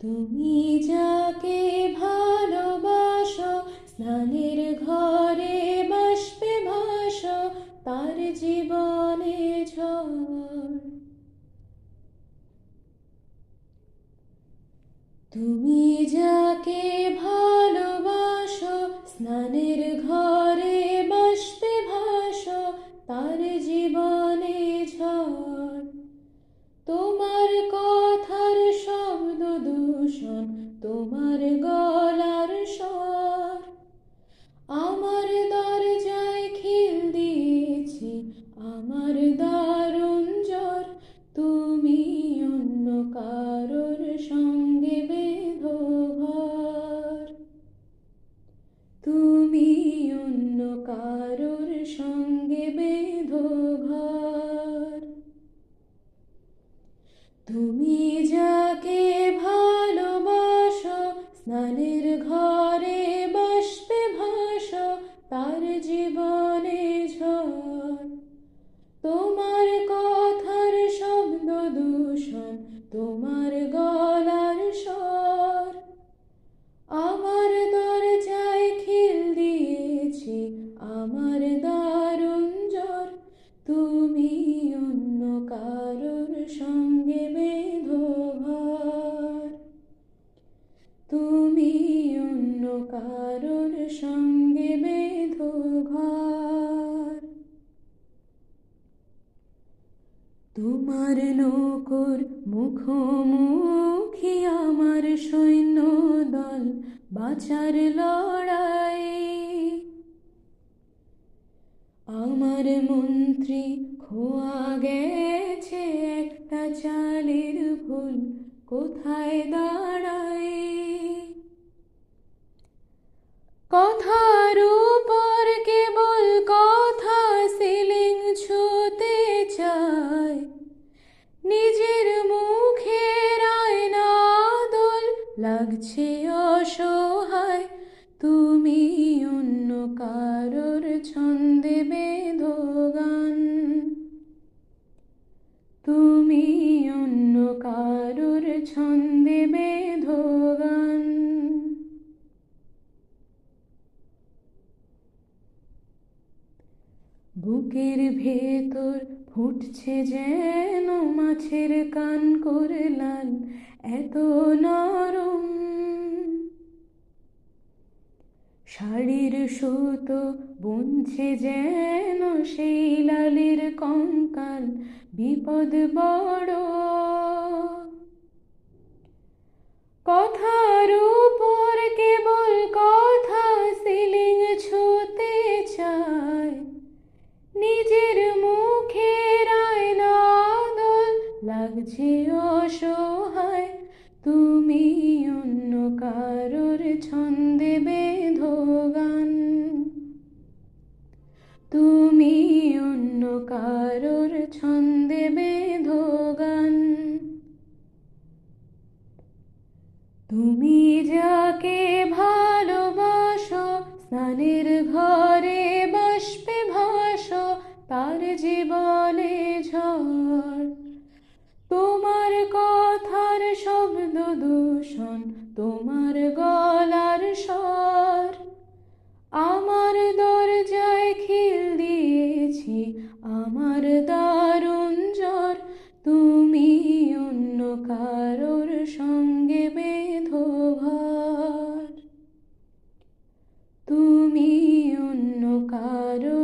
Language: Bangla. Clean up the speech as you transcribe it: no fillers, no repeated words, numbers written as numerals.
তুমি যাকে ভালোবাসো, স্নানের ঘরে বাষ্পে ভাসো, তার জীবনে ঝড়। তুমি যাকে ভালোবাসো, স্নানের ঘরে বাষ্পে ভাসো, তার জীবনে ঝড়। তোমার কথার শব্দ দূষণ, তোমার গলার স্বর, আমার দরজায় খিল দিয়েছি, আমার দারুণ জ্বর। তুমি অন্য কারোর সঙ্গে বেঁধো ঘর, তুমি অন্য কারোর সঙ্গে বেঁধো ঘর। তুমি যাকে ভালোবাসো, স্নানের ঘরে বাষ্পে ভাসো, তার জীবনে ঝড়। তোমার কথার শব্দ দূষণ, তোমার গলার স্বর, আমার দরজায় খিল দিয়েছি, আমার দারুণ জ্বর। তুমি অন্য কারোর সঙ্গে বেঁধো ঘর, তুমি অন্য কারোর সঙ্গে বেঁধো ঘর। তোমার নৌকোর মুখোমুখি আমার সৈন্য দল, বাঁচার লড়াই। আমার মন্ত্রী খোয়া গেছে একটা চালের ভুল, কোথায় দাঁড়াই। কথার উপর কেবল কথা, সিলিং ছুঁতে চায়, নিজের মুখের আয়না দোল লাগছে অসহায়। তুমি অন্য কারোর ছন্দে বেঁধো গান, তুমি অন্য কারোর ছন্দে বেঁধো গান। বুকের ভেতর ফুটছে যেন মাছের কান করে লাল, এত নরম। শাড়ির সুতো বুনছে যেন সেই লালের কঙ্কাল, বিপদ বড়। কথার উপর কেবল কথা, সিলিং ছুঁতে চায়, নিজের মুখের আয়না দোল লাগছে অসহায়। তুমি অন্য কারোর ছন্দে বেঁধো গান, তুমি অন্য কারোর ছন্দে বেঁধো গান। তুমি যাকে ভালোবাসো, স্নানের ঘরে বাষ্পে ভাসো, তার জীবনে ঝড়। তোমার কথার শব্দ দূষণ, তোমার গলার স্বর, আমার দরজায় খিল দিয়েছি, আমার দারুণ জ্বর। তুমি অন্য কারোর সঙ্গে বেঁধো ঘর, তুমি অন্য কারোর